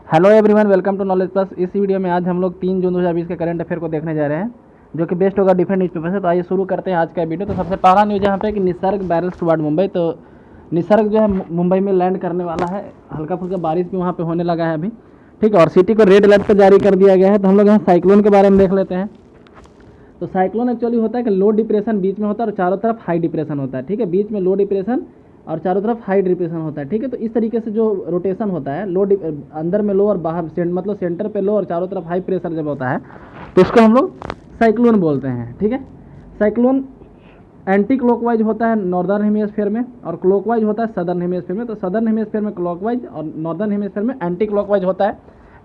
Hello everyone, welcome to Knowledge Plus. इस video में आज हम लोग 3 जून 2020 के करंट अफेयर को देखने जा रहे हैं, जो कि बेस्ट होगा डिफरेंट न्यूज़पेपर से। तो आइए शुरू करते हैं आज का वीडियो। तो सबसे पहला न्यूज़ यहाँ पे कि निसर्ग बैरल्स टुवर्ड मुंबई। तो निसर्ग जो है मुंबई में लैंड करने वाला है। हल्का फुल्का बारिश भी वहाँ पे होने लगा है अभी, ठीक है। और सिटी को रेड अलर्ट पर जारी कर दिया गया है। तो हम लोग यहाँ साइक्लोन के बारे में देख लेते हैं। तो साइक्लोन एक्चुअली होता है कि लो डिप्रेशन बीच में होता है और चारों तरफ हाई डिप्रेशन होता है, ठीक है। बीच में लो डिप्रेशन और चारों तरफ हाई डिप्रेशन होता है, ठीक है। तो इस तरीके से जो रोटेशन होता है, अंदर में लो और बाहर मतलब सेंटर पे लो और चारों तरफ हाई प्रेशर जब होता है तो इसको हम लोग साइक्लोन बोलते हैं, ठीक है। साइक्लोन एंटी क्लॉकवाइज होता है नॉर्दर्न हेमिस्फीयर में और क्लॉकवाइज होता है सदर्न हेमिस्फीयर में। तो सदर्न हेमिस्फीयर में क्लॉकवाइज और नॉर्दर्न हेमिस्फीयर में एंटी क्लॉकवाइज होता है,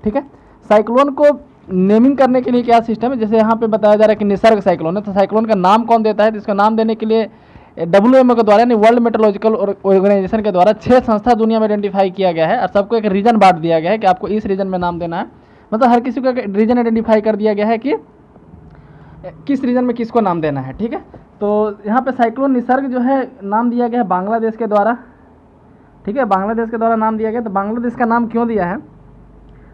ठीक है। साइक्लोन को नेमिंग करने के लिए क्या सिस्टम है, जैसे यहाँ पे बताया जा रहा है कि निसर्ग साइक्लोन है। तो साइक्लोन का नाम कौन देता है? तो इसका नाम देने के लिए WMO के द्वारा यानी वर्ल्ड मेट्रोलॉजिकल ऑर्गेनाइजेशन के द्वारा 6 संस्था दुनिया में आइडेंटिफाई किया गया है और सबको एक रीजन बांट दिया गया है कि आपको इस रीजन में नाम देना है। मतलब हर किसी को एक रीजन आइडेंटिफाई कर दिया गया है कि किस रीजन में किसको नाम देना है, ठीक है। तो यहाँ पे साइक्लोन निसर्ग जो है नाम दिया गया है बांग्लादेश के द्वारा, ठीक है। बांग्लादेश के द्वारा नाम दिया गया। तो बांग्लादेश का नाम क्यों दिया है?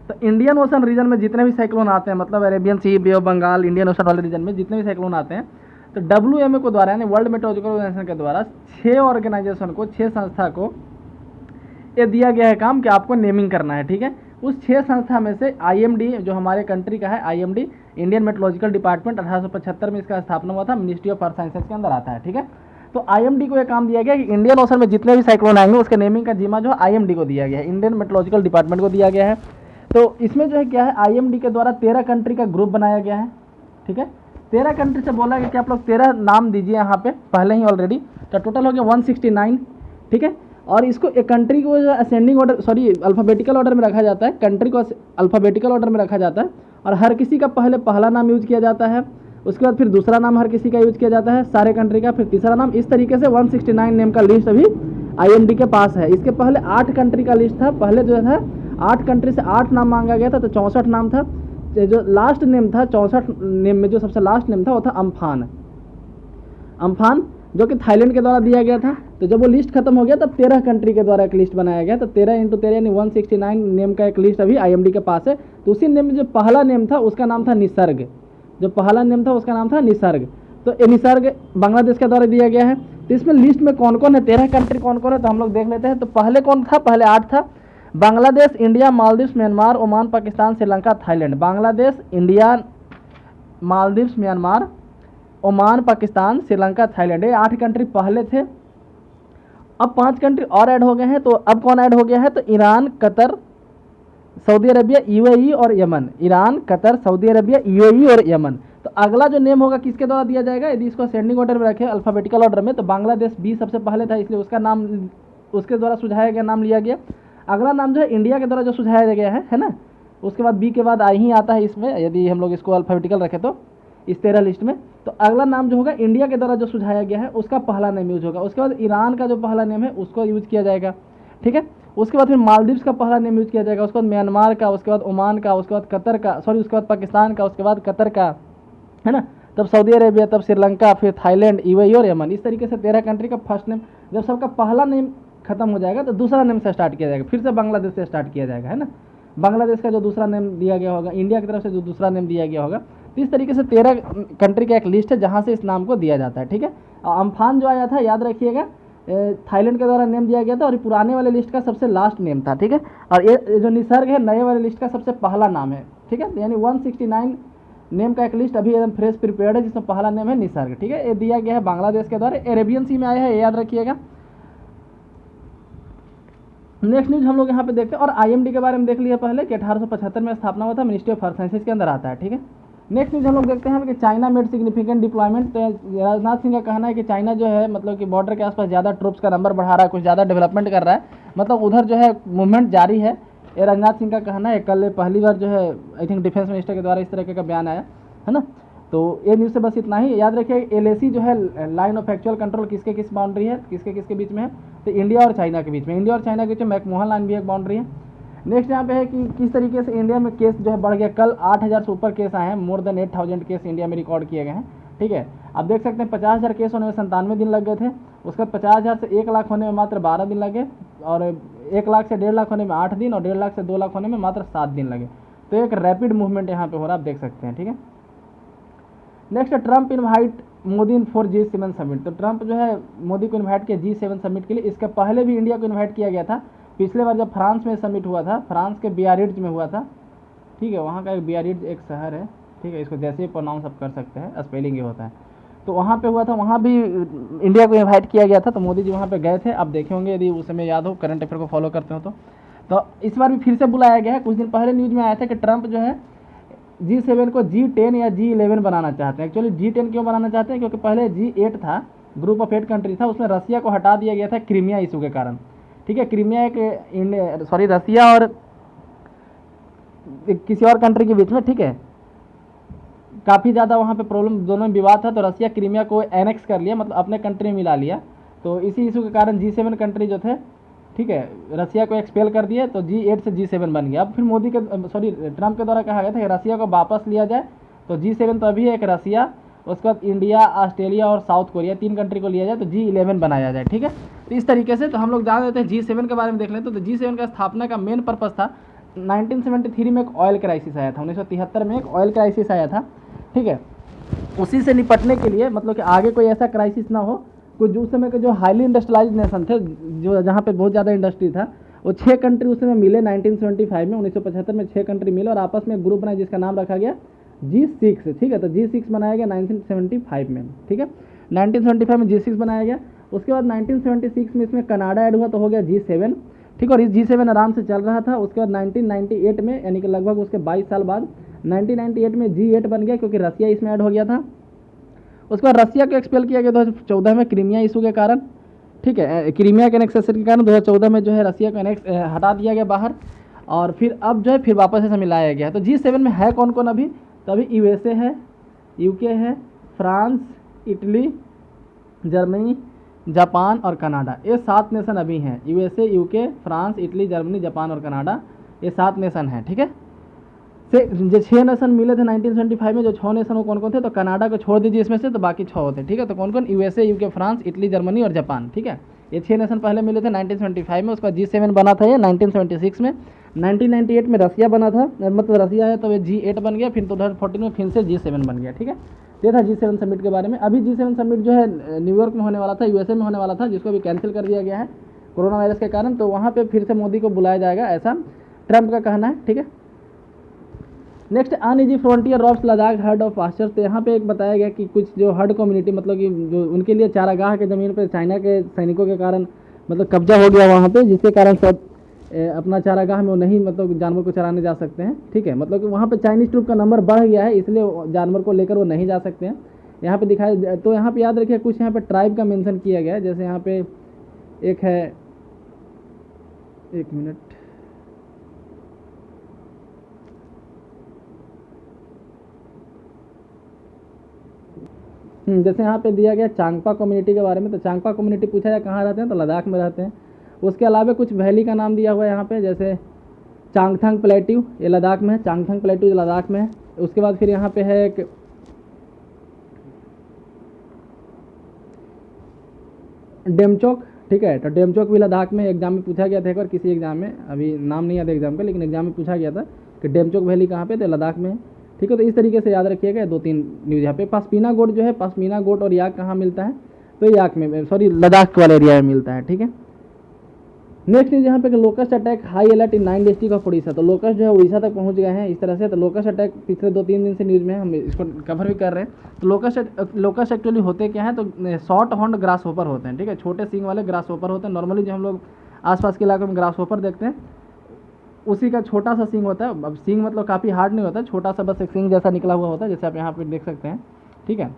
तो इंडियन ओशन रीजन में जितने भी साइक्लोन आते हैं, मतलब Arabian Sea, Bay of Bengal, Indian Ocean वाले रीजन में जितने भी साइक्लोन आते हैं, तो WMO को द्वारा यानी वर्ल्ड मेट्रोलॉजिकल ऑर्गेनाइजेशन के द्वारा 6 ऑर्गेनाइजेशन को, 6 संस्था को ये दिया गया है काम कि आपको नेमिंग करना है, ठीक है। उस 6 संस्था में से IMD जो हमारे कंट्री का है, IMD इंडियन मेट्रोलॉजिकल डिपार्टमेंट 1875 में इसका स्थापना हुआ था, मिनिस्ट्री ऑफ अर्थ साइंसेज के अंदर आता है, ठीक है। तो IMD को यह काम दिया गया कि इंडियन ओशन में जितने भी साइक्लोन आएंगे उसके नेमिंग का जिम्मा जो है IMD को दिया गया है, इंडियन मेट्रोलॉजिकल डिपार्टमेंट को दिया गया है। तो इसमें जो है क्या है, IMD के द्वारा 13 कंट्री का ग्रुप बनाया गया है, ठीक है। 13 कंट्री से बोला गया कि आप लोग 13 नाम दीजिए यहाँ पे पहले ही ऑलरेडी। तो टोटल हो गया 169, ठीक है। और इसको एक कंट्री को जो असेंडिंग ऑर्डर अल्फ़ाबेटिकल ऑर्डर में रखा जाता है, कंट्री को अल्फ़ाबेटिकल ऑर्डर में रखा जाता है और हर किसी का पहले पहला नाम यूज किया जाता है, उसके बाद फिर दूसरा नाम हर किसी का यूज किया जाता है सारे कंट्री का, फिर तीसरा नाम। इस तरीके से 169 नेम का लिस्ट अभी IMD के पास है। इसके पहले 8 कंट्री का लिस्ट था। पहले जो था 8 कंट्री से 8 नाम मांगा गया था, तो 64 नाम था। जो लास्ट नेम था 64 नेम में जो सबसे लास्ट नेम था वो था अम्फान, जो कि थाईलैंड के द्वारा दिया गया था। तो जब वो लिस्ट खत्म हो गया तब 13 कंट्री के द्वारा एक लिस्ट बनाया गया। तो 13 × 13 यानी 169 नेम का एक लिस्ट अभी IMD के पास है। तो उसी नेम में जो पहला नेम था उसका नाम था निसर्ग, जो पहला नेम था उसका नाम था निसर्ग। तो ये निसर्ग बांग्लादेश के द्वारा दिया गया है। तो इसमें लिस्ट में कौन कौन है, 13 कंट्री कौन कौन है, तो हम लोग देख लेते हैं। तो पहले कौन था? पहले 8 था, Bangladesh, India, Maldives, Myanmar, Oman, Pakistan, Sri Lanka, Thailand. Bangladesh, India, Maldives, Myanmar, Oman, Pakistan, Sri Lanka, Thailand, ये 8 कंट्री पहले थे। अब 5 कंट्री और ऐड हो गए हैं। तो अब कौन ऐड हो गया है? तो Iran, Qatar, Saudi Arabia, UAE और Yemen. Iran, Qatar, Saudi Arabia, UAE और यमन। तो अगला जो नेम होगा किसके द्वारा दिया जाएगा? यदि इसको असेंडिंग ऑर्डर में रखे अल्फ़ाबेटिकल ऑर्डर में, तो बांग्लादेश B सबसे पहले था, इसलिए उसका नाम उसके द्वारा सुझाया गया, नाम लिया गया। अगला नाम जो है इंडिया के द्वारा जो सुझाया गया है ना। उसके बाद B के बाद I ही आता है इसमें, यदि हम लोग इसको अल्फ़ाबेटिकल रखें तो इस 13 लिस्ट में। तो अगला नाम जो होगा इंडिया के द्वारा जो सुझाया गया है उसका पहला नेम यूज होगा। उसके बाद ईरान का जो पहला नेम है उसको यूज किया जाएगा, ठीक है। उसके बाद फिर मालदीव्स का पहला नेम यूज किया जाएगा, उसके बाद म्यांमार का, उसके बाद ओमान का, उसके बाद कतर का, उसके बाद पाकिस्तान का, उसके बाद कतर का, है ना। तब सऊदी अरेबिया, तब श्रीलंका, फिर थाईलैंड, UAE और यमन। इस तरीके से 13 कंट्री का फर्स्ट नेम। जब सबका पहला नेम खत्म हो जाएगा तो दूसरा नेम से स्टार्ट किया जाएगा, फिर से बांग्लादेश से स्टार्ट किया जाएगा, है ना। बांग्लादेश का जो दूसरा नेम दिया गया होगा, इंडिया की तरफ से जो दूसरा नेम दिया गया होगा। तो इस तरीके से 13 कंट्री का एक लिस्ट है जहाँ से इस नाम को दिया जाता है, ठीक है। अम्फान जो आया था याद रखिएगा, थाईलैंड के द्वारा नेम दिया गया था और पुराने वाले लिस्ट का सबसे लास्ट नेम था, ठीक है। और ये जो निसर्ग है नए वाले लिस्ट का सबसे पहला नाम है, ठीक है। यानी 169 नेम का एक लिस्ट अभी एकदम फ्रेश प्रिपेयर्ड है जिसमें पहला नेम है निसर्ग, ठीक है। ये दिया गया है बांग्लादेश के द्वारा, अरेबियन सी में आया है, ये याद रखिएगा। नेक्स्ट न्यूज हम लोग यहाँ पे देखते हैं, और IMD के बारे में देख लिया पहले कि 1875 में स्थापना हुआ था, मिनिस्ट्री ऑफ अर्थ साइंसेज के अंदर आता है, ठीक है। नेक्स्ट न्यूज हम लोग देखते हैं कि चाइना मेड सिग्निफिकेंट डिप्लॉयमेंट। तो राजनाथ सिंह का कहना है कि चाइना जो है मतलब कि बॉर्डर के आसपास ज़्यादा ट्रूप्स का नंबर बढ़ा रहा है, कुछ ज़्यादा डेवलपमेंट कर रहा है, मतलब उधर जो है मूवमेंट जारी है, ये राजनाथ सिंह का कहना है। कल पहली बार जो है आई थिंक डिफेंस मिनिस्टर के द्वारा इस तरह का बयान आया है ना। तो ये न्यूज़ से बस इतना ही। याद रखिए LAC जो है लाइन ऑफ एक्चुअल कंट्रोल किसके किस बाउंड्री है, किसके बीच में है? तो इंडिया और चाइना के बीच में। इंडिया और चाइना के बीच में मैकमोहन लाइन भी एक बाउंड्री है। नेक्स्ट यहाँ पे है कि किस तरीके से इंडिया में केस जो है बढ़ गया। कल 8000 से ऊपर केस आए हैं, मोर देन 8000 केस इंडिया में रिकॉर्ड किए गए हैं, ठीक है। आप देख सकते हैं 50,000 केस होने में 97 दिन लग गए थे। उसके बाद 50,000 से 1 लाख होने में मात्र 12 दिन लगे, और 1 लाख से 1.5 लाख होने में 8 दिन और 1.5 लाख से 2 लाख होने में मात्र 7 दिन लगे। तो एक रैपिड मूवमेंट यहाँ पे हो रहा है, आप देख सकते हैं, ठीक है। Next, Trump invite Modi for G7 summit. तो ट्रंप जो है मोदी को इन्वाइट किया G7 समिट के लिए। इसके पहले भी इंडिया को इन्वाइट किया गया था, पिछले बार जब फ्रांस में समिट हुआ था, फ्रांस के बियारिट्ज में हुआ था, ठीक है। वहाँ का एक बियारिट्ज एक शहर है, ठीक है, इसको जैसे ही प्रोनाउंस आप कर सकते हैं, स्पेलिंग ये होता है। तो वहाँ पे हुआ था, वहाँ भी इंडिया को इन्वाइट किया गया था, तो मोदी जी वहाँ पे गए थे। आप देखे होंगे यदि उस समय याद हो, करंट अफेयर को फॉलो करते हो तो इस बार भी फिर से बुलाया गया है। कुछ दिन पहले न्यूज़ में आया था कि ट्रंप जो है G7 को G10 या G11 बनाना चाहते हैं। एक्चुअली G10 क्यों बनाना चाहते हैं, क्योंकि पहले G8 था, ग्रुप ऑफ 8 कंट्री था, उसमें रसिया को हटा दिया गया था क्रीमिया इशू के कारण, ठीक है। क्रीमिया एक रसिया और किसी और कंट्री के बीच में, ठीक है, काफ़ी ज़्यादा वहाँ पे प्रॉब्लम, दोनों में विवाद था। तो रसिया क्रीमिया को एनेक्स कर लिया, मतलब अपने कंट्री में मिला लिया। तो इसी इशू के कारण G7 कंट्री जो थे, ठीक है, रसिया को एक्सपेल कर दिए, तो G8 से G7 बन गया। अब फिर ट्रंप के द्वारा कहा गया था कि रसिया को वापस लिया जाए। तो G7 तो अभी एक रसिया, उसके बाद इंडिया, ऑस्ट्रेलिया और साउथ कोरिया, 3 कंट्री को लिया जाए, तो G11 बनाया जाए, ठीक है। तो इस तरीके से तो हम लोग जान लेते हैं G7 के बारे में देख लेते हैं। तो G7 का स्थापना का मेन पर्पज़ था, 1973 में एक ऑयल क्राइसिस आया था, 1973 में एक ऑयल क्राइसिस आया था, ठीक है। उसी से निपटने के लिए, मतलब कि आगे कोई ऐसा क्राइसिस ना हो, कुछ उस समय के जो हाईली इंडस्ट्रियलाइज नेशन थे, जो जहाँ पे बहुत ज़्यादा इंडस्ट्री था, वो 6 कंट्री उस समय मिले 1975 में, 1975 में 6 कंट्री मिले और आपस में एक ग्रुप बनाया जिसका नाम रखा गया G6, ठीक है। तो G6 बनाया गया 1975 में, ठीक है, 1975 में G6 बनाया गया। उसके बाद 1976 में इसमें कनाडा ऐड हुआ, तो हो गया G7, ठीक। और इस G7 आराम से चल रहा था। उसके बाद 1998 में, यानी कि लगभग उसके 22 साल बाद 1998 में G8 बन गया, क्योंकि रसिया इसमें ऐड हो गया था। उसके बाद रसिया को एक्सपेल किया गया 2014 में क्रीमिया इशू के कारण, ठीक है, क्रीमिया के एनेक्सेशन के कारण 2014 में जो है रसिया को हटा दिया गया बाहर। और फिर अब जो है फिर वापस से मिलाया गया। तो G7 में है कौन कौन अभी, तो अभी USA है, UK है, फ्रांस, इटली, जर्मनी, जापान और कनाडा, ये 7 नेशन अभी हैं। USA, UK, France, Italy, Germany, Japan और कनाडा, ये 7 नेशन हैं, ठीक है। से जो 6 नेशन मिले थे 1975 में, जो 6 नेशन वो कौन कौन थे, तो कनाडा को छोड़ दीजिए इसमें से, तो बाकी 6 होते, ठीक है। तो कौन कौन, USA, UK, France, Italy, Germany और जापान, ठीक है। ये 6 नेशन पहले मिले थे 1975 में। उसका G7 बना था ये 1976 में। 1998 में रसिया बना था, मतलब रसिया है, तो ये G8 बन गया। फिर 2014 में फिर से G7 बन गया, ठीक है। ये था G7 समिट के बारे में। अभी G7 समिट जो है न्यूयॉर्क में होने वाला था, USA में होने वाला था, जिसको भी कैंसिल कर दिया गया है कोरोना वायरस के कारण। तो वहाँ पर फिर से मोदी को बुलाया जाएगा, ऐसा ट्रंप का कहना है, ठीक है। Next, uneasy frontier robes Ladakh heard of pastures. तो यहाँ पे एक बताया गया कि कुछ जो हर्ड कम्युनिटी, मतलब कि जो उनके लिए चारागाह के ज़मीन पर चाइना के सैनिकों के कारण मतलब कब्जा हो गया वहाँ पे, जिसके कारण सब अपना चारागाह में वो नहीं, मतलब जानवर को चराने जा सकते हैं, ठीक है। मतलब कि वहाँ पे चाइनीज ट्रूप का नंबर बढ़ गया है, इसलिए जानवर को लेकर वो नहीं जा सकते हैं। यहाँ पे दिखाया, तो यहाँ पे याद रखिए कुछ यहाँ पे ट्राइब का मेंशन किया गया है। जैसे यहाँ पे एक है, एक मिनट, जैसे यहाँ पे दिया गया चांगपा कम्युनिटी के बारे में। तो चांगपा कम्युनिटी पूछा जाए कहाँ रहते हैं, तो लद्दाख में रहते हैं। उसके अलावा कुछ वैली का नाम दिया हुआ है यहाँ पे, जैसे चांगथंग प्लेट्यू, ये लद्दाख में है, चांगथंग प्लेट्यू लद्दाख में है। उसके बाद फिर यहाँ पे है एक डेमचोक, ठीक है। तो डेमचोक भी लद्दाख में, एग्जाम में पूछा गया था एक बार किसी एग्जाम में, अभी नाम नहीं याद एग्जाम का, लेकिन एग्जाम में पूछा गया था कि डेमचोक वैली कहाँ पे, तो लद्दाख में है, ठीक है। तो इस तरीके से याद रखिएगा 2-3 न्यूज़ यहाँ पे। पश्मीना गोट जो है, पश्मीना गोट और याक कहाँ मिलता है, तो याक में, लद्दाख वाले एरिया में मिलता है, ठीक है। नेक्स्ट न्यूज़ यहाँ पे locust attack high alert in 9 district of Orissa. तो लोकस्ट जो है उड़ीसा तक पहुँच गए हैं इस तरह से। तो लोकस्ट अटैक पिछले 2-3 दिन से न्यूज़ में हम इसको कवर भी कर रहे हैं। तो लोकस्ट एक्चुअली होते क्या है, तो शॉर्ट हॉर्न्ड ग्रास होपर होते हैं, ठीक है, छोटे सींग वाले ग्रास होपर होते हैं। नॉर्मली जो हम लोग आसपास के इलाकों में ग्रास होपर देखते हैं, उसी का छोटा सा सींग होता है। अब सींग मतलब काफ़ी हार्ड नहीं होता, छोटा सा बस एक सींग जैसा निकला हुआ होता है, जैसे आप यहाँ पे देख सकते हैं, ठीक है।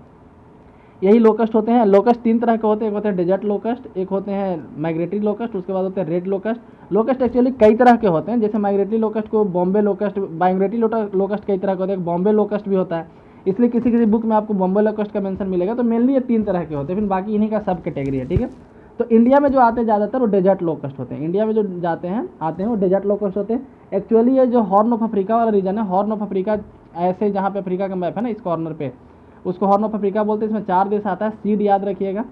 यही लोकस्ट होते हैं। लोकस्ट 3 तरह के होते हैं, एक होते हैं डेजर्ट लोकस्ट, एक होते हैं माइग्रेटरी लोकस्ट, उसके बाद होते हैं रेड लोकस्ट। लोकस्ट एक्चुअली कई तरह के होते हैं, जैसे माइग्रेटरी लोकस्ट को बॉम्बे लोकस्ट, माइग्रेटरी लोकस्ट कई तरह के होते हैं, बॉम्बे लोकस्ट भी होता है, इसलिए किसी किसी बुक में आपको बॉम्बे लोकस्ट का मेंशन मिलेगा। तो मेनली ये 3 तरह के होते हैं, फिर बाकी इन्हीं का सब कैटेगरी है, ठीक है। तो इंडिया में जो आते हैं ज़्यादातर वो डेजर्ट लोकस्ट होते हैं। इंडिया में जो आते हैं वो डेजर्ट लोकस्ट होते हैं। एक्चुअली ये जो हॉर्न ऑफ अफ्रीका वाला रीजन है, हॉर्न ऑफ अफ्रीका, ऐसे जहाँ पे अफ्रीका का मैप है ना, इस कॉर्नर पे, उसको हॉर्न ऑफ अफ्रीका बोलते हैं। इसमें 4 देश आता है। सीड याद रखिएगा,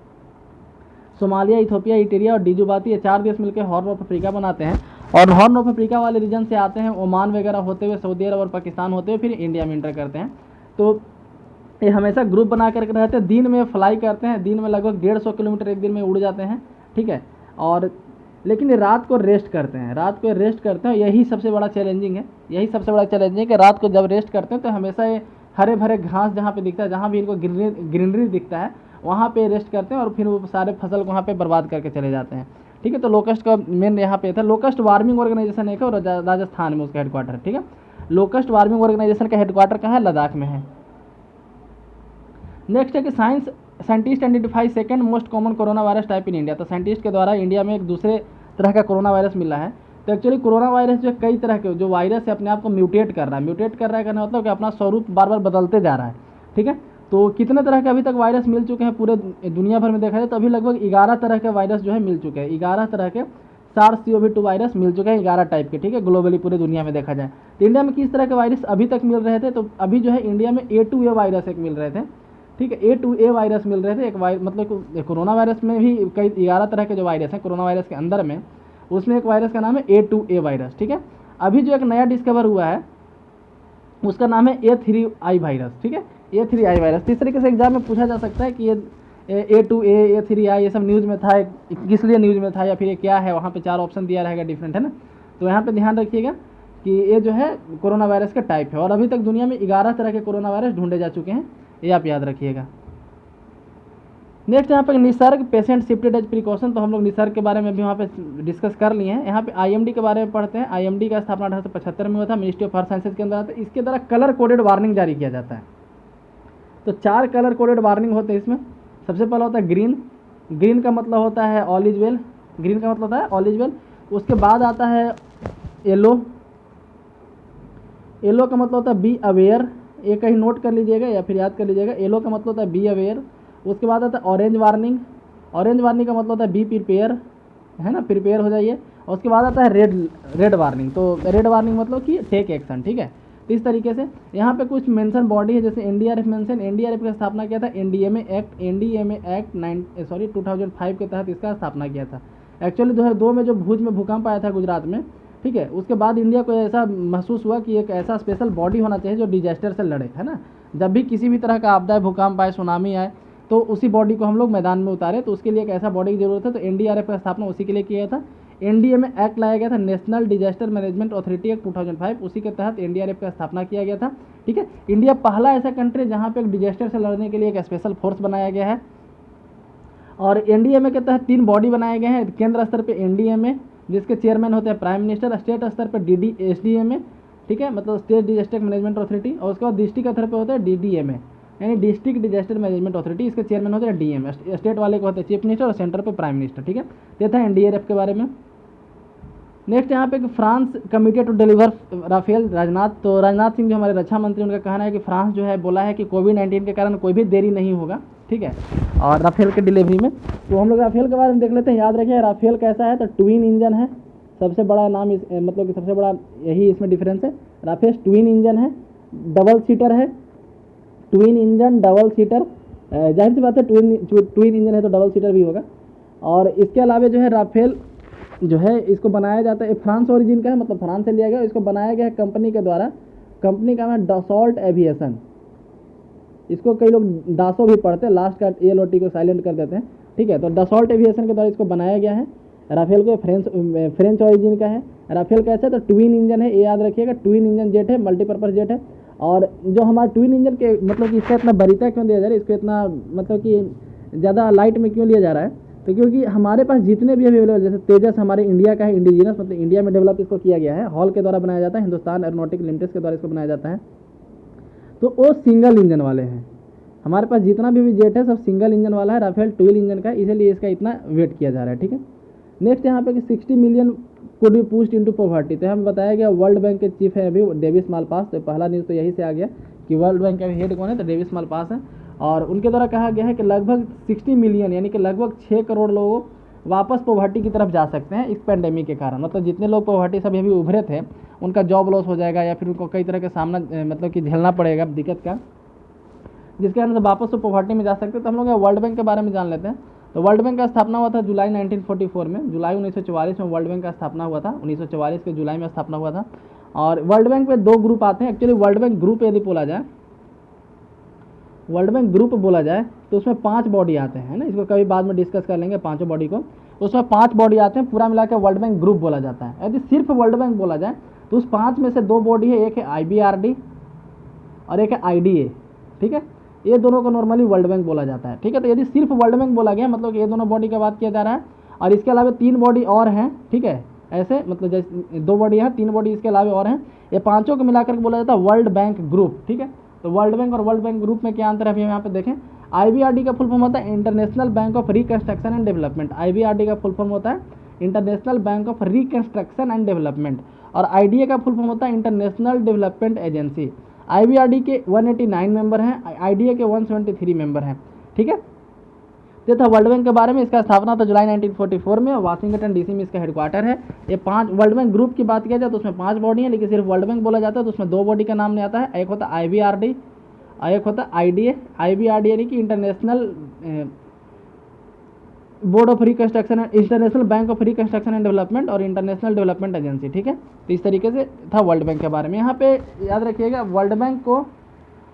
सोमालिया, इथोपिया, इटीरिया और डिजुबाती, ये 4 देश मिलकर हॉर्न ऑफ अफ्रीका बनाते हैं। और हॉर्न ऑफ अफ्रीका वाले रीजन से आते हैं ओमान वगैरह होते हुए, सऊदी अरब और पाकिस्तान होते हुए फिर इंडिया में इंटर करते हैं। तो ये हमेशा ग्रुप बना करके रहते हैं, दिन में फ्लाई करते हैं, दिन में लगभग 150 किलोमीटर एक दिन में उड़ जाते हैं, ठीक है। और लेकिन ये रात को रेस्ट करते हैं, रात को रेस्ट करते हैं, यही सबसे बड़ा चैलेंजिंग है, यही सबसे बड़ा चैलेंजिंग है कि रात को जब रेस्ट करते हैं तो हमेशा ये हरे भरे घास जहाँ पे दिखता है, जहाँ भी इनको ग्रीनरी दिखता है वहाँ पे रेस्ट करते हैं और फिर वो सारे फसल को वहाँ पे बर्बाद करके चले जाते हैं, ठीक है। तो लोकस्ट का मेन यहाँ पे था, लोकस्ट वार्मिंग ऑर्गेनाइजेशन एक है और राजस्थान में उसका हेडक्वार्टर है, ठीक है। लोकस्ट वार्मिंग ऑर्गेनाइजेशन का हेडक्वार्टर कहाँ है? लद्दाख में है। नेक्स्ट है कि scientist identify second most common corona virus type in India. तो साइंटिस्ट के द्वारा इंडिया में एक दूसरे तरह का कोरोना वायरस मिला है। तो एक्चुअली कोरोना वायरस जो कई तरह के जो वायरस है अपने आप को म्यूटेट कर रहा है, म्यूटेट कर रहा है कहने मतलब कि अपना स्वरूप बार बार बदलते जा रहा है, ठीक है। तो कितने तरह के अभी तक वायरस मिल चुके हैं पूरे दुनिया भर में देखा जाए तो अभी लगभग 11 तरह के वायरस जो है मिल चुके हैं, 11 तरह के SARS-CoV-2 वायरस मिल चुके हैं, 11 टाइप के, ठीक है, ग्लोबली पूरे दुनिया में देखा जाए। तो इंडिया में किस तरह के वायरस अभी तक मिल रहे थे? तो अभी जो है इंडिया में A2A वायरस एक मिल रहे थे, ठीक है, A2A वायरस मिल रहे थे। एक मतलब कोरोना वायरस में भी कई 11 तरह के जो वायरस हैं कोरोना वायरस के अंदर में, उसमें एक वायरस का नाम है A2A वायरस, ठीक है। अभी जो एक नया डिस्कवर हुआ है उसका नाम है A3I वायरस, ठीक है, A3I वायरस। तो इस तरीके से एग्जाम में पूछा जा सकता है कि ये A2A, A3I ये सब न्यूज़ में था, किस लिए न्यूज़ में था या फिर ये क्या है, वहाँ पे 4 ऑप्शन दिया रहेगा डिफरेंट, है ना। तो यहाँ पे ध्यान रखिएगा कि ये जो है कोरोना वायरस का टाइप है और अभी तक दुनिया में 11 तरह के कोरोना वायरस ढूंढे जा चुके हैं, ये आप याद रखिएगा। नेक्स्ट यहाँ पे Nisarga patient shifted as precaution. तो हम लोग निसर्ग के बारे में भी वहाँ पे डिस्कस कर लिए हैं। यहाँ पे IMD के बारे में पढ़ते हैं। IMD का स्थापना 1875 में हुआ था, मिनिस्ट्री ऑफ अर्थ साइंसेज के अंदर आता है। इसके द्वारा कलर कोडेड वार्निंग जारी किया जाता है। तो 4 कलर कोडेड वार्निंग होते हैं इसमें। सबसे पहला होता है ग्रीन, ग्रीन का मतलब होता है ऑल इज वेल, ग्रीन का मतलब होता है ऑल इज वेल। उसके बाद आता है येलो, येलो का मतलब होता है बी अवेयर, ये कहीं नोट कर लीजिएगा या फिर याद कर लीजिएगा, येलो का मतलब होता है बी अवेयर। उसके बाद आता है ऑरेंज वार्निंग, ऑरेंज वार्निंग का मतलब होता है बी प्रिपेयर, है ना, प्रिपेयर हो जाइए। और उसके बाद आता है रेड वार्निंग। तो रेड वार्निंग मतलब कि टेक एक्शन, ठीक है। इस तरीके से यहाँ पे कुछ मेंशन बॉडी है, जैसे NDRF मेंशन, NDRF का स्थापना किया था NDMA एक्ट 2005 के तहत इसका स्थापना किया था। एक्चुअली 2002 में जो भुज में भूकंप आया था गुजरात में, ठीक है, उसके बाद इंडिया को ऐसा महसूस हुआ कि एक ऐसा स्पेशल बॉडी होना चाहिए जो डिजास्टर से लड़े, है ना। जब भी किसी भी तरह का आपदा है, भूकंप आए, सुनामी आए, तो उसी बॉडी को हम लोग मैदान में उतारे। तो उसके लिए एक ऐसा बॉडी की जरूरत है, तो NDRF का स्थापना उसी के लिए किया था। NDMA एक्ट लाया गया था, national disaster management authority act 2005, उसी के तहत NDRF का स्थापना किया गया था, ठीक है। इंडिया पहला ऐसा कंट्री जहाँ पे एक डिजास्टर से लड़ने के लिए एक स्पेशल फोर्स बनाया गया है। और NDMA के तहत 3 बॉडी बनाए गए हैं। केंद्र स्तर पे NDMA जिसके चेयरमैन होते हैं प्राइम मिनिस्टर, स्टेट स्तर पर SDMA, ठीक है, मतलब स्टेट डिजास्टर मैनेजमेंट अथॉरिटी, और उसके बाद डिस्ट्रिक्ट स्तर पर होता है DDMA यानी डिस्ट्रिक्ट डिजास्टर मैनेजमेंट अथॉरिटी, इसके चेयरमैन होते हैं DM, स्टेट वाले को होते हैं चीफ मिनिस्टर और सेंटर पे प्राइम मिनिस्टर, ठीक है। ये था NDRF के बारे में। नेक्स्ट यहाँ पे France committed to deliver Rafale, Rajnath. तो राजनाथ सिंह जो हमारे रक्षा मंत्री, उनका कहना है कि फ्रांस जो है बोला है कि कोविड-19 के कारण कोई भी देरी नहीं होगा, ठीक है, और राफेल के डिलीवरी में। तो हम लोग राफेल के बारे में देख लेते हैं। याद रखिए राफेल कैसा है, तो ट्विन इंजन है, सबसे बड़ा नाम मतलब कि सबसे बड़ा यही इसमें डिफरेंस है। राफेल ट्विन इंजन है, डबल सीटर है, ट्विन इंजन डबल सीटर, जाहिर सी बात है ट्विन इंजन है तो डबल सीटर भी होगा। और इसके अलावा जो है राफेल जो है इसको बनाया जाता है, फ्रांस ओरिजिन का है, मतलब फ्रांस से लिया गया। इसको बनाया गया है कंपनी के द्वारा, कंपनी का नाम है डसॉल्ट एविएशन। इसको कई लोग डासो भी पढ़ते हैं, लास्ट का ELOT को साइलेंट कर देते हैं, ठीक है। तो डसॉल्ट एविएशन के द्वारा इसको बनाया गया है। राफेल को फ्रेंच ओरिजिन का है। राफेल कैसा है, तो ट्विन इंजन है, ये याद रखिएगा, ट्विन इंजन जेट है, मल्टीपर्पज जेट है। और जो हमारा ट्विन इंजन के मतलब कि इसका इतना बरीता क्यों दिया जा रहा है, इसको इतना मतलब कि ज़्यादा लाइट में क्यों लिया जा रहा है, तो क्योंकि हमारे पास जितने भी अवेलेबल, जैसे तेजस हमारे इंडिया का है, इंडिजिनस, मतलब इंडिया में डेवलप इसको किया गया है, हॉल के द्वारा बनाया जाता है, हिंदुस्तान एरोनॉटिक लिमिटेड के द्वारा इसको बनाया जाता है। तो वो सिंगल इंजन वाले हैं। हमारे पास जितना भी जेट है सब सिंगल इंजन वाला है, राफेल ट्विन इंजन का, इसलिए इसका इतना वेट किया जा रहा है, ठीक है। नेक्स्ट यहाँ पे कि 60 million could be pushed into poverty. तो हमें बताया गया वर्ल्ड बैंक के चीफ है अभी डेविस मालपास। तो पहला न्यूज़ तो यही से आ गया कि वर्ल्ड बैंक का हेड कौन है, तो डेविस मालपास है। और उनके द्वारा कहा गया है कि लगभग 60 मिलियन यानी कि लगभग 6 करोड़ लोग वापस पॉवर्टी की तरफ जा सकते हैं इस पेंडेमिक के कारण। मतलब जितने लोग पॉवर्टी से अभी उभरे थे उनका जॉब लॉस हो जाएगा या फिर उनको कई तरह के सामना मतलब कि झेलना पड़ेगा दिक्कत का, जिसके कारण से वापस तो पॉवर्टी में जा सकते हैं। तो हम लोग वर्ल्ड बैंक के बारे में जान लेते हैं। तो वर्ल्ड बैंक का स्थापना हुआ था जुलाई 1944 में, जुलाई 1944 में वर्ल्ड बैंक का स्थापना हुआ था, 1944 के जुलाई में स्थापना हुआ था। और वर्ल्ड बैंक में 2 ग्रुप आते हैं एक्चुअली। वर्ल्ड बैंक ग्रुप यदि बोला जाए, वर्ल्ड बैंक ग्रुप बोला जाए तो उसमें 5 बॉडी आते हैं ना, इसको कभी बाद में डिस्कस कर लेंगे पांचों बॉडी को। उसमें 5 बॉडी आते हैं, पूरा मिला के वर्ल्ड बैंक ग्रुप बोला जाता है। यदि सिर्फ वर्ल्ड बैंक बोला जाए तो उस 5 में से 2 बॉडी है, एक है IBRD और एक है IDA, ठीक है। ये दोनों को नॉर्मली वर्ल्ड बैंक बोला जाता है, ठीक है। तो यदि सिर्फ वर्ल्ड बैंक बोला गया मतलब ये दोनों बॉडी का बात किया जा रहा है, और इसके अलावा 3 बॉडी और हैं, ठीक है। ऐसे मतलब जैसे 2 बॉडी है, 3 बॉडी इसके अलावा और हैं, ये पांचों को मिलाकर बोला जाता है वर्ल्ड बैंक ग्रुप, ठीक है। तो वर्ल्ड बैंक और वर्ल्ड बैंक ग्रुप में क्या अंतर है अभी हम यहाँ पे देखें। IBRD का फुल फॉर्म होता है international bank of reconstruction and development. IBRD का फुल फॉर्म होता है international bank of reconstruction and development, और IDA का फुल फॉर्म होता है इंटरनेशनल डेवलपमेंट एजेंसी। IBRD के 189 मेंबर हैं, IDA के 173 मेंबर हैं, ठीक है। ये था वर्ल्ड बैंक के बारे में। इसका स्थापना था जुलाई 1944 में, वाशिंगटन DC में इसका हेडक्वार्टर है। ये 5 वर्ल्ड बैंक ग्रुप की बात किया जाए तो उसमें 5 बॉडी है, लेकिन सिर्फ वर्ल्ड बैंक बोला जाता है तो उसमें 2 बॉडी का नाम नहीं आता है। एक होता है IBRD और एक होता है IDA। IBRD यानी कि international board of reconstruction, international bank of reconstruction and development और इंटरनेशनल डेवलपमेंट एजेंसी, ठीक है। तो इस तरीके से था वर्ल्ड बैंक के बारे में। यहाँ पे याद रखिएगा वर्ल्ड बैंक को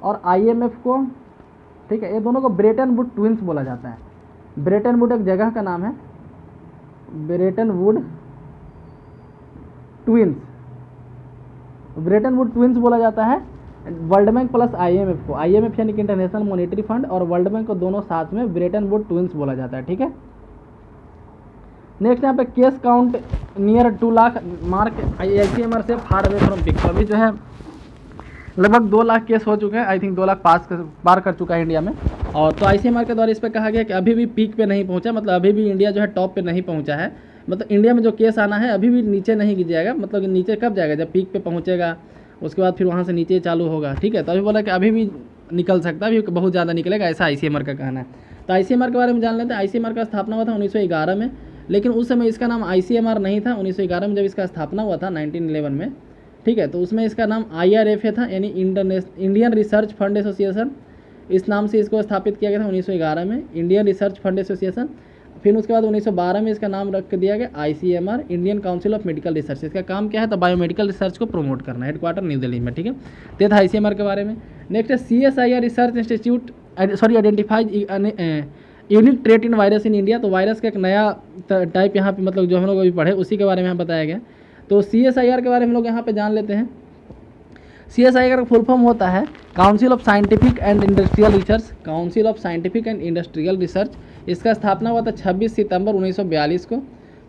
और IMF को, ठीक है, ये दोनों को ब्रेटन वुड ट्विंस बोला जाता है। ब्रेटन वुड एक जगह का नाम है, Brayton would twins, Brayton would twins बोला जाता है वर्ल्ड बैंक प्लस IMF को। IMF यानी कि इंटरनेशनल मॉनेटरी फंड और वर्ल्ड बैंक को दोनों साथ में ब्रेटन वुड ट्विंस बोला जाता है, ठीक है। नेक्स्ट यहाँ पे case count near 2 lakh mark ICMR से फार अवे फ्रॉम पीक। तो अभी जो है लगभग 2 लाख केस हो चुके हैं, आई थिंक 2 लाख पार कर चुका है इंडिया में। और तो ICMR के द्वारा इस पर कहा गया कि अभी भी पीक पे नहीं पहुंचा, मतलब अभी भी इंडिया जो है टॉप पे नहीं पहुंचा है। मतलब इंडिया में जो केस आना है अभी भी नीचे नहीं गिर जाएगा, मतलब कि नीचे कब जाएगा, जब पीक पे पहुँचेगा उसके बाद फिर वहाँ से नीचे चालू होगा, ठीक है। तो अभी बोला कि अभी भी निकल सकता है, अभी बहुत ज़्यादा निकलेगा, ऐसा ICMR का कहना है। तो ICMR के बारे में जान लेते हैं। ICMR का स्थापना हुआ था 1911 में, लेकिन उस समय इसका नाम ICMR नहीं था। 1911 में जब इसका स्थापना हुआ था 1911 में, ठीक है, तो उसमें इसका नाम IRFA था, यानी इंडियन रिसर्च फंड एसोसिएशन। इस नाम से इसको स्थापित किया गया था 1911 में, इंडियन रिसर्च फंड एसोसिएशन। फिर उसके बाद 1912 में इसका नाम रख दिया गया ICMR, Indian council of medical research. इसका काम क्या है, तो बायोमेडिकल रिसर्च को प्रमोट करना, हेडक्वार्टर न्यू दिल्ली में, ठीक है। तो था ICMR के बारे में। नेक्स्ट है CSIR research institute identifies unique trait in virus in India. तो वायरस का एक नया टाइप यहाँ पे मतलब जो हम लोग अभी पढ़े उसी के बारे में यहाँ बताया गया। तो CSIR के बारे में हम लोग यहाँ पे जान लेते हैं। CSIR का फुल फॉर्म होता है council of scientific and industrial research, council of scientific and industrial research. इसका स्थापना हुआ था 26 सितंबर 1942 को,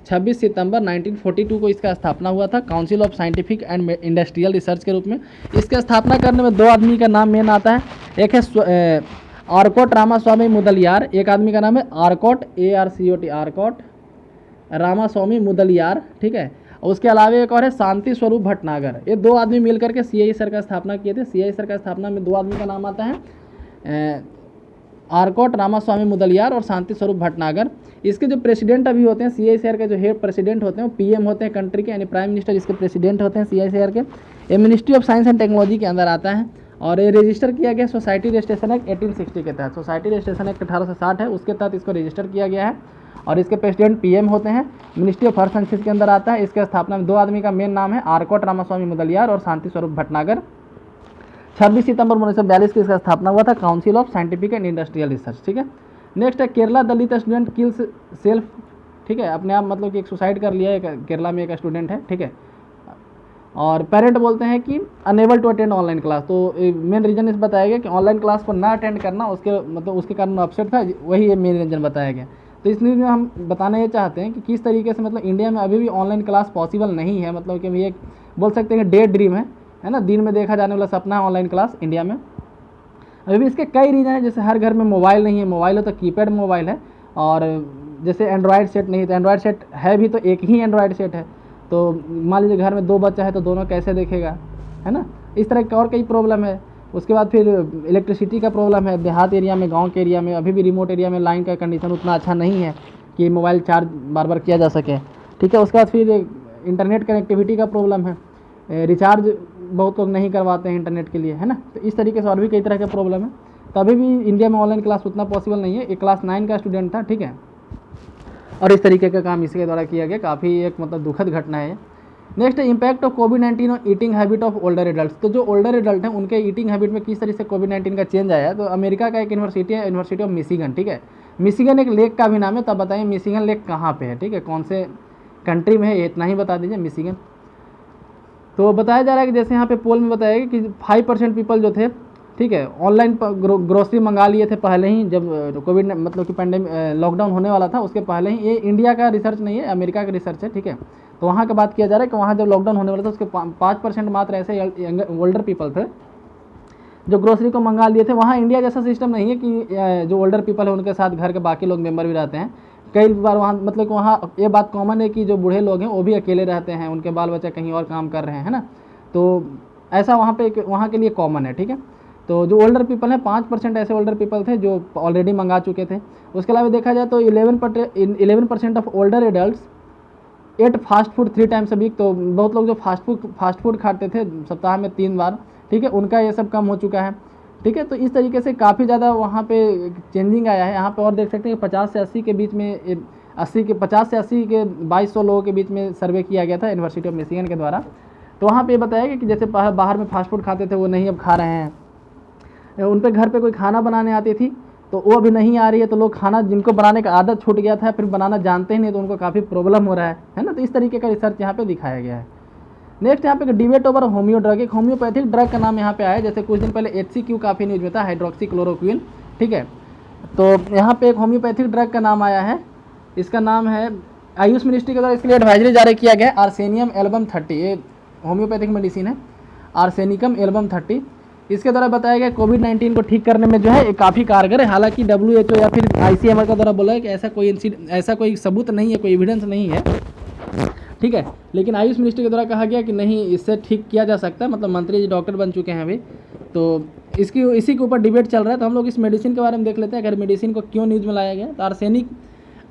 26 सितंबर 1942 को इसका स्थापना हुआ था council of scientific and industrial research के रूप में। इसका स्थापना करने में 2 आदमी का नाम मेन आता है। एक है आर्कोट रामास्वामी मुदलियार, एक आदमी का नाम है आर्कोट ARCOT आर्कोट रामास्वामी मुदलियार, ठीक है। उसके अलावा एक और है शांति स्वरूप भटनागर। ये 2 आदमी मिलकर के CSIR का स्थापना किए थे। CSIR का स्थापना में 2 आदमी का नाम आता है, आर्कोट रामास्वामी मुदलियार और शांति स्वरूप भटनागर। इसके जो प्रेसिडेंट अभी होते हैं CSIR के जो हेड प्रेसिडेंट होते हैं वो PM होते हैं कंट्री के, यानी प्राइम मिनिस्टर इसके प्रेसिडेंट होते हैं CSIR के। ये ministry of science and technology के अंदर आता है और ये रजिस्टर किया गया सोसाइटी रजिस्ट्रेशन एक्ट 1860 के तहत। सोसाइटी रजिस्ट्रेशन एक्ट 1860 है, उसके तहत इसको रजिस्टर किया गया है और इसके प्रेसिडेंट PM होते हैं। मिनिस्ट्री ऑफ अर्थ साइंसेज के अंदर आता है। इसके स्थापना में 2 आदमी का मेन नाम है आर्कोट रामास्वामी मुदलियार और शांति स्वरूप भटनागर। 26 सितंबर 1942 की इसका स्थापना हुआ था council of scientific and industrial research, ठीक है। नेक्स्ट है केरला दलित स्टूडेंट किल्स सेल्फ, ठीक है, अपने आप मतलब कि एक सुसाइड कर लिया है, केरला में एक स्टूडेंट है, ठीक है। और पेरेंट बोलते हैं कि unable to attend online class. तो मेन रीज़न इस बताया गया कि ऑनलाइन क्लास को ना अटेंड करना उसके मतलब उसके कारण अपसेट था, वही ये मेन रीज़न बताया गया। तो इस न्यूज़ में हम बताना ये चाहते हैं कि किस तरीके से मतलब इंडिया में अभी भी ऑनलाइन क्लास पॉसिबल नहीं है, मतलब कि ये बोल सकते हैं कि डे ड्रीम है ना, दिन में देखा जाने वाला सपना है ऑनलाइन क्लास इंडिया में। अभी भी इसके कई रीज़न हैं, जैसे हर घर में मोबाइल नहीं है, मोबाइल हो तो कीपैड मोबाइल है, और जैसे एंड्रॉयड सेट नहीं, तो एंड्रॉयड सेट है भी तो एक ही एंड्रॉयड सेट है, तो मान लीजिए घर में 2 बच्चा है तो दोनों कैसे देखेगा, है ना। इस तरह के और कई प्रॉब्लम है। उसके बाद फिर इलेक्ट्रिसिटी का प्रॉब्लम है, देहात एरिया में, गांव के एरिया में, अभी भी रिमोट एरिया में लाइन का कंडीशन उतना अच्छा नहीं है कि मोबाइल चार्ज बार बार किया जा सके, ठीक है। उसके बाद फिर इंटरनेट कनेक्टिविटी का प्रॉब्लम है, रिचार्ज बहुत लोग नहीं करवाते हैं इंटरनेट के लिए, है ना। तो इस तरीके से और भी कई तरह के प्रॉब्लम है। तो अभी भी इंडिया में ऑनलाइन क्लास उतना पॉसिबल नहीं है। एक क्लास 9 का स्टूडेंट था, ठीक है, और इस तरीके का काम इसके द्वारा किया गया। काफ़ी एक मतलब दुखद घटना है। नेक्स्ट है impact of covid on eating habit of older adults. तो जो ओल्डर एडल्ट हैं उनके ईटिंग हैबिट में किस तरह से कोविड-19 का चेंज आया है। तो अमेरिका का एक यूनिवर्सिटी है, यूनिवर्सिटी ऑफ मिशिगन, ठीक है। मिशिगन एक लेक का भी नाम है। तब बताइए मिशिगन लेक कहाँ पे है, ठीक है, कौन से कंट्री में है, ये इतना ही बता दीजिए मिशिगन। तो बताया जा रहा है कि जैसे यहाँ पे पोल में बताया गया कि 5% पीपल जो थे, ठीक है, ऑनलाइन ग्रोसरी मंगा लिए थे पहले ही, जब कोविड मतलब कि पैंडेमिक लॉकडाउन होने वाला था उसके पहले ही। ये इंडिया का रिसर्च नहीं है, अमेरिका का रिसर्च है, ठीक है। तो वहाँ का बात किया जा रहा है कि वहाँ जब लॉकडाउन होने वाला था उसके 5% मात्र ऐसे ओल्डर पीपल थे जो ग्रोसरी को मंगा लिए थे। वहाँ इंडिया जैसा सिस्टम नहीं है कि जो ओल्डर पीपल है उनके साथ घर के बाकी लोग मेंबर भी रहते हैं। कई बार वहाँ मतलब कि वहाँ ये बात कॉमन है कि जो बूढ़े लोग हैं वो भी अकेले रहते हैं, उनके बाल बच्चे कहीं और काम कर रहे हैं, है ना। तो ऐसा वहाँ पे वहाँ के लिए कॉमन है, ठीक है। तो जो ओल्डर पीपल हैं 5% ऐसे ओल्डर पीपल थे जो ऑलरेडी मंगा चुके थे। उसके अलावा देखा जाए तो 11% of older adults eat fast food 3 times a week. तो बहुत लोग जो फास्ट फूड खाते थे सप्ताह में 3 बार, ठीक है, उनका ये सब कम हो चुका है, ठीक है। तो इस तरीके से काफ़ी ज़्यादा वहाँ पे चेंजिंग आया है। यहाँ पे और देख सकते हैं कि 50 से 80 के बीच में 50 से 80 के 2200 लोगों के बीच में सर्वे किया गया था यूनिवर्सिटी ऑफ मिशिगन के द्वारा। तो वहाँ पे ये बताया गया कि जैसे बाहर में फास्ट फूड खाते थे वो नहीं अब खा रहे हैं। उन पे घर पे कोई खाना बनाने आती थी तो वो अभी नहीं आ रही है। तो लोग खाना जिनको बनाने का आदत छूट गया था फिर बनाना जानते ही नहीं, तो उनको काफ़ी प्रॉब्लम हो रहा है ना। तो इस तरीके का रिसर्च यहाँ पे दिखाया गया है। नेक्स्ट यहाँ पे डिबेट ओवर होम्यो ड्रग। एक होम्योपैथिक ड्रग का नाम यहाँ पे आया। जैसे कुछ दिन पहले HCQ काफ़ी न्यूज में था, हाइड्रोक्सीक्लोरोक्विन, ठीक है। तो यहाँ पे एक होम्योपैथिक ड्रग का नाम आया है, इसका नाम है आयुष मिनिस्ट्री के द्वारा इसके लिए एडवाइजरी जारी किया गया है, आर्सेनियम एल्बम 30। ये होम्योपैथिक मेडिसिन है, आर्सेनिकम एल्बम 30। इसके द्वारा बताया गया कोविड-19 को ठीक करने में जो है काफ़ी कारगर है। हालांकि WHO या फिर ICMR का द्वारा बोला है कि ऐसा कोई सबूत नहीं है, कोई एविडेंस नहीं है, ठीक है। लेकिन आयुष मिनिस्ट्री के द्वारा कहा गया कि नहीं, इससे ठीक किया जा सकता है। मतलब मंत्री जी डॉक्टर बन चुके हैं अभी, तो इसी के ऊपर डिबेट चल रहा है। तो हम लोग इस मेडिसिन के बारे में देख लेते हैं, अगर मेडिसिन को क्यों न्यूज़ में लाया गया। तो आर्सेनिक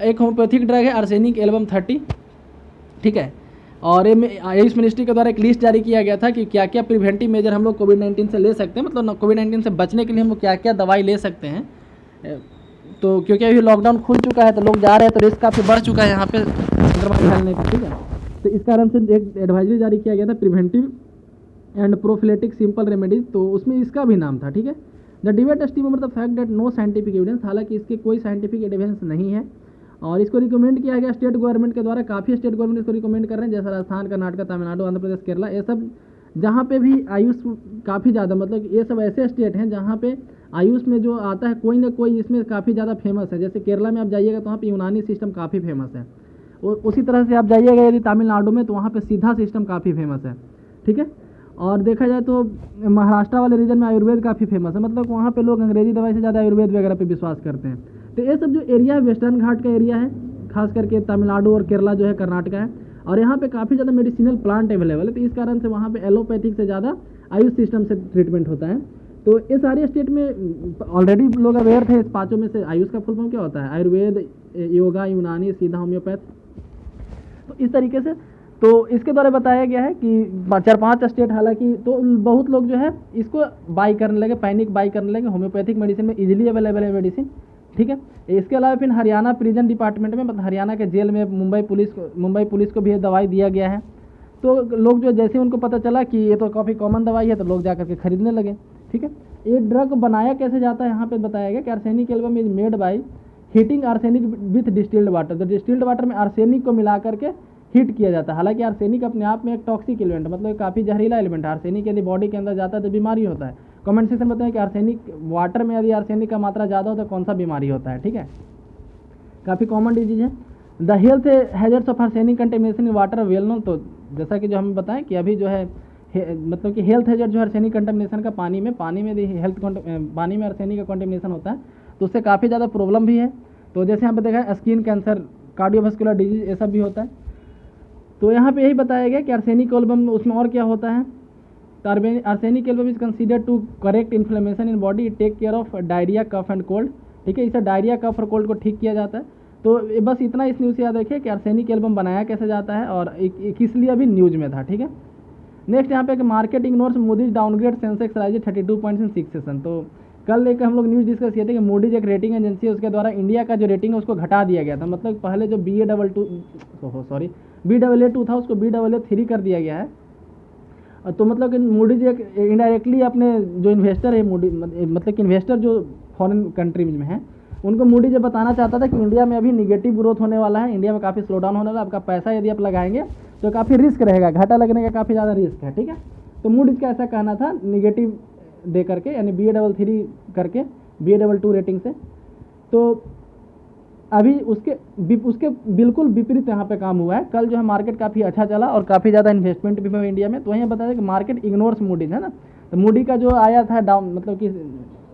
एक होम्योपैथिक ड्रग है, आर्सेनिक एल्बम 30, ठीक है। और ये आयुष मिनिस्ट्री के द्वारा एक लिस्ट जारी किया गया था कि क्या क्या प्रिवेंटिव मेजर हम लोग कोविड-19 से ले सकते हैं, मतलब कोविड-19 से बचने के लिए हम लोग क्या क्या दवाई ले सकते हैं। तो क्योंकि अभी लॉकडाउन खुल चुका है तो लोग जा रहे हैं, तो रिस्क काफ़ी बढ़ चुका है यहाँ पे संक्रमण फैलने का, ठीक है। तो इस कारण से एक एडवाइजरी जारी किया गया था, preventive and prophylactic simple remedies. तो उसमें इसका भी नाम था, ठीक है। The debate steam over the fact that no scientific evidence. हालांकि इसके कोई साइंटिफिक एविडेंस नहीं है और इसको रिकमेंड किया गया स्टेट गवर्नमेंट के द्वारा। काफ़ी स्टेट गवर्नमेंट इसको रिकमेंड कर रहे हैं, जैसे राजस्थान, कर्नाटक, तमिलनाडु, आंध्र प्रदेश, केरला, ये सब जहाँ पे भी आयुष काफ़ी ज़्यादा, मतलब ये सब ऐसे स्टेट हैं जहाँ पे आयुष में जो आता है कोई ना कोई इसमें काफ़ी ज़्यादा फेमस है। जैसे केरला में आप जाइएगा तो वहाँ पे यूनानी सिस्टम काफ़ी फेमस है। उसी तरह से आप जाइएगा यदि तमिलनाडु में तो वहाँ पे सीधा सिस्टम काफ़ी फेमस है, ठीक है। और देखा जाए तो महाराष्ट्र वाले रीजन में आयुर्वेद काफ़ी फेमस है, मतलब वहाँ पे लोग अंग्रेजी दवाई से ज़्यादा आयुर्वेद वगैरह पे विश्वास करते हैं। तो ये सब जो एरिया है वेस्टर्न घाट का एरिया है, खास करके तमिलनाडु और केरला जो है कर्नाटका है, और यहाँ पे काफ़ी ज़्यादा मेडिसिनल प्लांट अवेलेबल है। तो इस कारण से वहाँ पे एलोपैथिक से ज़्यादा आयुष सिस्टम से ट्रीटमेंट होता है। तो ये सारे स्टेट में ऑलरेडी लोग अवेयर थे। इस पाँचों में से आयुष का फुल फॉर्म क्या होता है, आयुर्वेद, योगा, यूनानी, सीधा होम्योपैथ। तो इस तरीके से तो इसके द्वारा बताया गया है कि 4-5 स्टेट, हालांकि तो बहुत लोग जो है इसको बाई करने लगे, पैनिक बाई करने लगे। होम्योपैथिक मेडिसिन में इजीली अवेलेबल है मेडिसिन, ठीक है। इसके अलावा फिर हरियाणा प्रिजन डिपार्टमेंट में, मतलब हरियाणा के जेल में मुंबई पुलिस को भी ये दवाई दिया गया है। तो लोग जो जैसे उनको पता चला कि ये तो काफ़ी कॉमन दवाई है तो लोग जाकर के खरीदने लगे, ठीक है। ये ड्रग बनाया कैसे जाता है यहाँ पे बताया गया कि arsenic album is made by heating arsenic with distilled water. तो डिस्टिल्ड वाटर में आर्सेनिक को मिला करके हीट किया जाता है। हालांकि आर्सेनिक अपने आप में एक टॉक्सिक एलिमेंट, मतलब काफ़ी जहरीला एलिमेंट है। आर्सेनिक यदि बॉडी के अंदर जाता है तो बीमारी होता है। कमेंट सेक्शन में बताएं कि आर्सेनिक वाटर में यदि आर्सेनिक का मात्रा ज़्यादा हो तो कौन सा बीमारी होता है, ठीक है। काफ़ी कॉमन डिजीज है। The health hazards of arsenic contamination in water well known. तो जैसा कि जो हमें बताएं कि अभी जो है मतलब कि हेल्थ हैजर्ड जो आर्सेनिक कंटेमिनेशन का पानी में पानी में आर्सेनिक का कंटेमिनेशन होता है तो उससे काफ़ी ज़्यादा प्रॉब्लम भी है। तो जैसे यहाँ पे देखा है स्किन कैंसर, कार्डियोवास्कुलर डिजीज, ये सब भी होता है। तो यहाँ पे यही बताया गया कि आर्सेनिक एल्बम उसमें और क्या होता है। तो arsenic album is consider to correct inflammation in body, it take care of diarrhoea, cough and cold, ठीक है। इसे डायरिया, कफ और कोल्ड को ठीक किया जाता है। तो बस इतना इस न्यूज़ से याद रखिए कि आर्सेनिक एल्बम बनाया कैसे जाता है और किस लिए अभी न्यूज़ में था, ठीक है। नेक्स्ट यहाँ पे market ignores Modi's downgrade Sensex rise 32 points in 6 session. तो कल एक हम लोग न्यूज़ डिस्कस किए थे कि मूडीज एक रेटिंग एजेंसी है, उसके द्वारा इंडिया का जो रेटिंग है उसको घटा दिया गया था। मतलब पहले जो BAA2 था उसको BAA3 कर दिया गया है। तो मतलब कि मूडीज एक इनडायरेक्टली अपने जो इन्वेस्टर है मतलब कि इन्वेस्टर जो फॉरेन कंट्रीज में हैं उनको मूडीज ये बताना चाहता था कि इंडिया में अभी निगेटिव ग्रोथ होने वाला है, इंडिया में काफ़ी स्लो डाउन होने वाला है, आपका पैसा यदि आप लगाएंगे तो काफ़ी रिस्क रहेगा, घाटा लगने का काफ़ी ज़्यादा रिस्क है, ठीक है। तो मूडीज का ऐसा कहना था निगेटिव दे करके, यानी BA3 करके BA2 रेटिंग से। तो अभी उसके बिल्कुल विपरीत यहाँ पे काम हुआ है। कल जो है मार्केट काफ़ी अच्छा चला और काफ़ी ज़्यादा इन्वेस्टमेंट भी हुआ इंडिया में। तो वहीं बता दें कि मार्केट इग्नोर्स मूडीज है ना, तो मूडी का जो आया था डाउन मतलब कि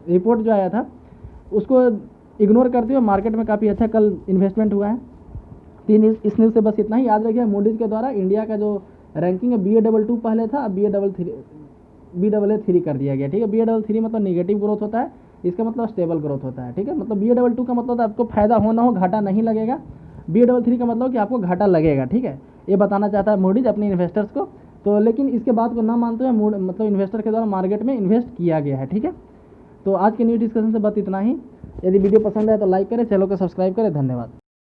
रिपोर्ट जो आया था उसको इग्नोर करते हुए मार्केट में काफ़ी अच्छा कल इन्वेस्टमेंट हुआ है। तीन इस न्यूज़ से बस इतना ही याद रखिए, मूडीज के द्वारा इंडिया का जो रैंकिंग है BA2 पहले था, अब BAA3 कर दिया गया, ठीक है। BA3 मतलब निगेटिव ग्रोथ होता है, इसका मतलब स्टेबल ग्रोथ होता है, ठीक है। मतलब BA2 का मतलब आपको फायदा होना हो, घाटा नहीं लगेगा। BA3 का मतलब कि आपको घाटा लगेगा, ठीक है। ये बताना चाहता है मूडीज अपने इन्वेस्टर्स को। तो लेकिन इसके बात को ना मानते हुए मतलब इन्वेस्टर के द्वारा मार्केट में इन्वेस्ट किया गया है, ठीक है। तो आज के न्यूज़ डिस्कशन से बस इतना ही। यदि वीडियो पसंद आए तो लाइक करें, चैनल को सब्सक्राइब करें। धन्यवाद।